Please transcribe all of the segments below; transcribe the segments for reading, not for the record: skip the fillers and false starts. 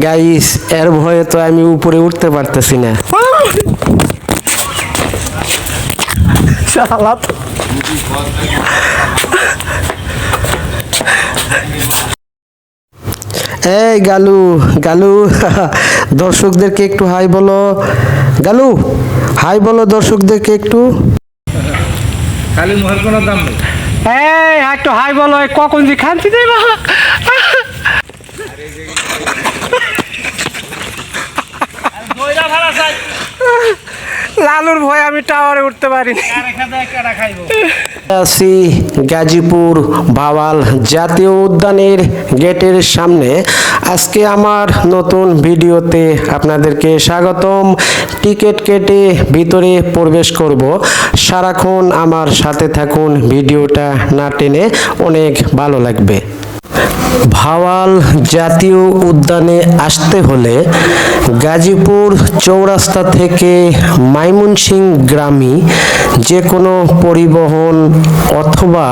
Guys এর ভয়ে তো আমি উপরে উঠতে পারতেছি না। শালা এই গালু গালু দর্শকদেরকে একটু হাই বলো। গালু হাই বলো দর্শকদেরকে একটু। খালি মোহর কোনো দাম নেই। এই একটু হাই বলো, কখন যে খান্তি দেই বা। লালুর ভয় আমি টাওয়ারে উঠতে পারিনি। আছি গাজীপুর ভাওয়াল জাতীয় উদ্যানের গেটের সামনে। আজকে আমার নতুন ভিডিওতে আপনাদেরকে স্বাগতম। টিকিট কেটে ভিতরে প্রবেশ করব। সারাক্ষণ আমার সাথে থাকুন, ভিডিওটা না টেনে অনেক ভালো লাগবে। ভাওয়াল জাতীয় উদ্যানে আসতে হলে গাজীপুর চৌরাস্তা থেকে ময়মনসিংহ গ্রামী যে কোনো পরিবহন অথবা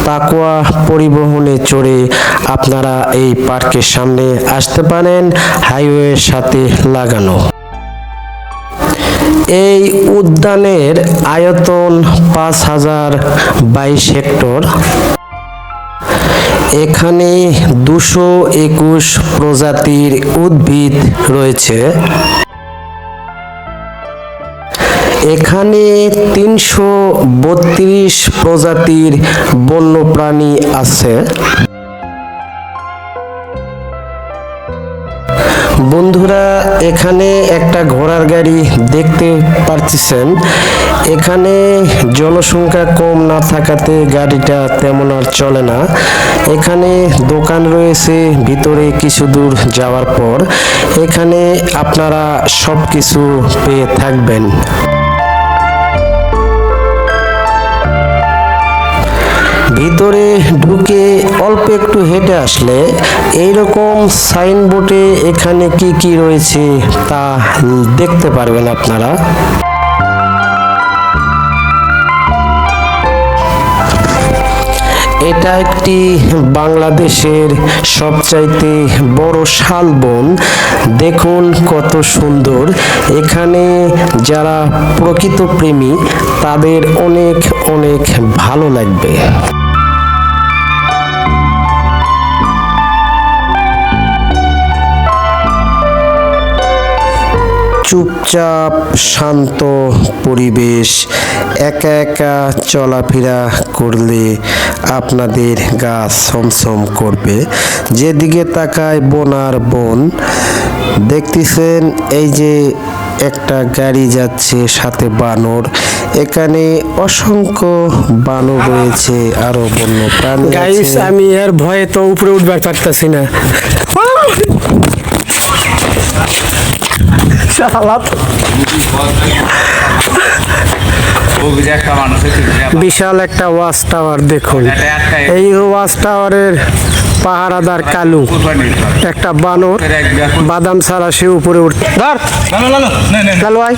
তাকওয়া পরিবহনে চড়ে আপনারা এই পার্কের সামনে আসতে পারেন, হাইওয়ের সাথে লাগানো। এই উদ্যানের আয়তন 5022 হেক্টর। এখানে 221 প্রজাতির উদ্ভিদ রয়েছে। এখানে 332 প্রজাতির বন্যপ্রাণী আছে। বন্ধুরা, এখানে একটা ঘোড়ার গাড়ি দেখতে পারতেছেন। এখানে জনসংখ্যা কম না থাকাতে গাড়িটা তেমন আর চলে না। এখানে দোকান রয়েছে ভিতরে কিছু দূর যাওয়ার পর। এখানে আপনারা সব কিছু পেয়ে থাকবেন। ভিতরে ঢুকে অল্প একটু হেঁটে আসলে এইরকম সাইনবোর্ডে এখানে কি কি রয়েছে তা দেখতে পারবেন আপনারা। এটা একটি বাংলাদেশের সবচাইতে বড় শালবন। দেখুন কত সুন্দর। এখানে যারা প্রকৃত প্রেমী তাদের অনেক অনেক ভালো লাগবে। চুপচাপ শান্ত পরিবেশ। একা একা চলাফেরা করলে আপনাদের গা ছমছম করবে। যেদিকে তাকায় বন আর বন। দেখতেছেন এই যে একটা গাড়ি যাচ্ছে, সাথে বানর। এখানে অসংখ্য বানর রয়েছে, আরো বন্য প্রাণী গাইস আমি এর ভয়ে তো উপরে উঠবার পারতেছি না। বিশাল একটা ওয়াচ টাওয়ার দেখুন। এই ওয়াচ টাওয়ারের পাহারাদার কালু, একটা বানর বাদাম ছাড়া সে উপরে উঠতে। ধর কালু আয়।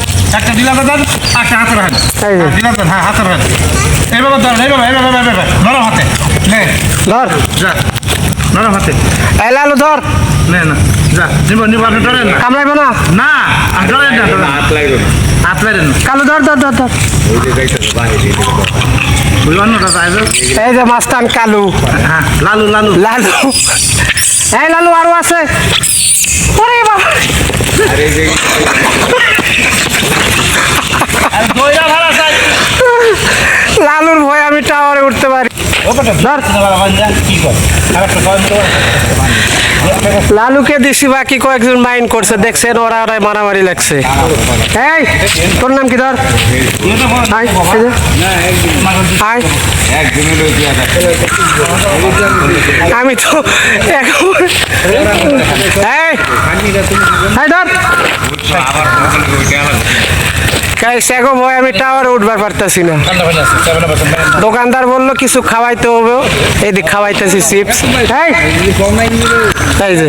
ধর লালু ধর। কামড়াইব না? না কালু ধর ধর ধর ধর। এই যে মাস্তান কালু। লালু লালু লালু। এই লালু আরো আছে। লালুর ভয় আমি টাওয়ারে উঠতে পারি। লালুকে দিছি, বাকি কয়েকজন মাইন্ড করছে, দেখছেন ওরা ওরাই মারামারি লাগছে। এই তোর নাম কি? ধর আমি তো ধর গাইস এগো ভয় আমি টাওয়ারে উঠবার পারতাছি না। দোকানদার বললো কিছু খাওয়াইতে হবে, এদিক খাওয়াইতেছি চিপস। এই যে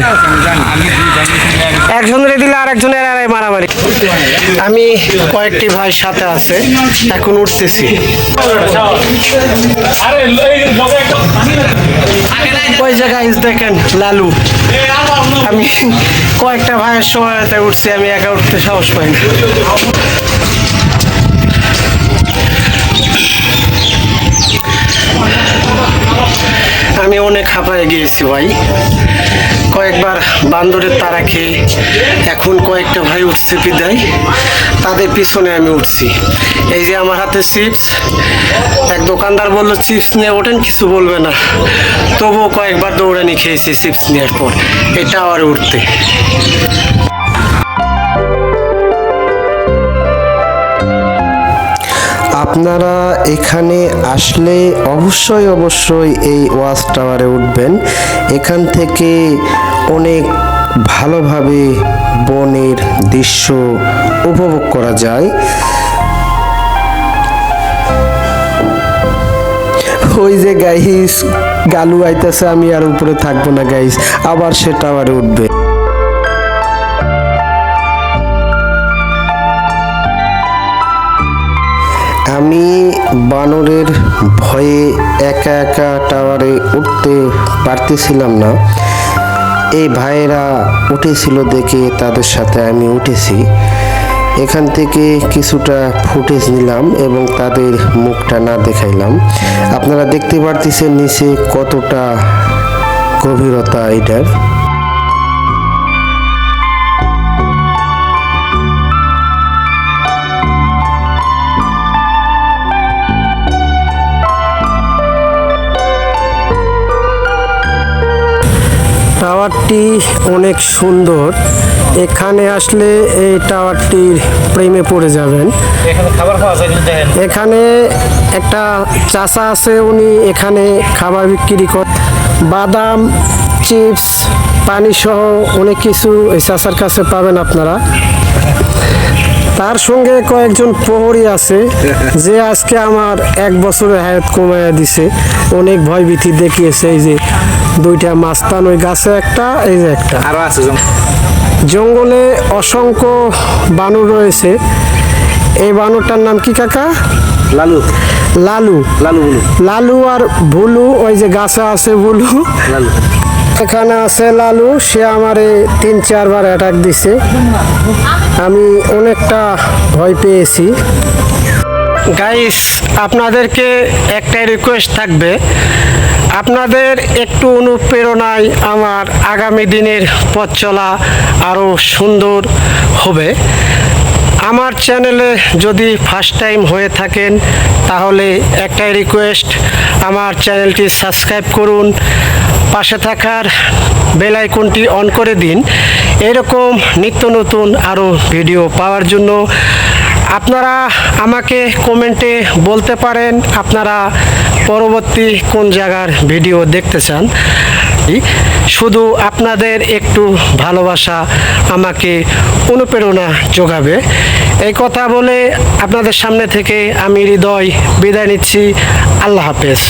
একজনের দিলে আর একজনের মারামারি। আমি কয়েকটি ভাই সাথে আছে, এখন উঠতেছি। ওই যে গাইস দেখেন লালু, আমি কয়েকটা ভাইয়ের সহায়তায় উঠছি, আমি একা উঠতে সাহস পাইনি। আমি অনেক হাঁপায়ে গিয়েছি ভাই, কয়েকবার বান্দরের তারা খেয়ে এখন কয়েকটা ভাই উঠছে বিদায়, তাদের পিছনে আমি উঠছি। এই যে আমার হাতে চিপস, এক দোকানদার বললো চিপস নিয়ে ওঠেন, কিছু বলবে না, তবুও কয়েকবার দৌড়ানি খেয়েছি চিপস নেওয়ার পর এই টাওয়ারে উঠতে। আপনারা এখানে আসলে অবশ্যই এই ওয়াচ টাওয়ারে উঠবেন। এখান থেকে অনেক ভালোভাবে বনের দৃশ্য উপভোগ করা যায়। ওই যে গাইস গালু আইতেছে, আমি আর উপরে থাকবো না গাইস, আবার সে টাওয়ারে উঠবে। আমি বানরের ভয়ে একা একা টাওয়ারে উঠতে পারতেছিলাম না। এই ভাইয়েরা উঠেছিল দেখে তাদের সাথে আমি উঠেছি। এখান থেকে কিছুটা ফুটেজ নিলাম এবং তাদের মুখটা না দেখাইলাম। আপনারা দেখতে পারতেছেন নিচে কতটা গভীরতা এটার। টাওয়ারটি অনেক সুন্দর, এখানে আসলে এই টাওয়ারটির প্রেমে পড়ে যাবেন। এখানে একটা চাচা আছে, উনি এখানে খাবার বিক্রি করে, বাদাম, চিপস, পানি সহ অনেক কিছু এই চাচার কাছে পাবেন আপনারা। তার সঙ্গে কয়েকজন প্রহরী আছে, যে আজকে আমার 1 বছরের হায়াত কমাইয়া দিছে, অনেক ভয়ভীতি দেখিয়েছে। এই যে 2টা মাস্তান, ওই গাছে একটা, এই যে একটা আরো আছে। জঙ্গলে অসংখ্য বানর রয়েছে। এই বানরটার নাম কি কাকা? লালু। লালু লালু লালু আর ভুলু, ওই যে গাছে আছে ভুলু। লালু এখানে আছে লালু, সে আমারে 3-4 বার অ্যাটাক দিছে, আমি অনেকটা ভয় পেয়েছি। গাইস আপনাদেরকে একটাই রিকোয়েস্ট থাকবে, আপনাদের একটু অনুপ্রেরণায় আমার আগামী দিনের পথ চলা আরও সুন্দর হবে। আমার চ্যানেলে যদি ফার্স্ট টাইম হয়ে থাকেন তাহলে একটাই রিকোয়েস্ট, আমার চ্যানেলটি সাবস্ক্রাইব করুন, পাশে থাকার বেল আইকনটি অন করে দিন এরকম নিত্য নতুন আরও ভিডিও পাওয়ার জন্য। আপনারা আমাকে কমেন্টে বলতে পারেন আপনারা পরবর্তী কোন জায়গার ভিডিও দেখতে চান। শুধু আপনাদের একটু ভালোবাসা আমাকে অনুপ্রেরণা যোগাবে। এই কথা বলে আপনাদের সামনে থেকে আমি হৃদয় বিদায় নিচ্ছি। আল্লাহ হাফেজ।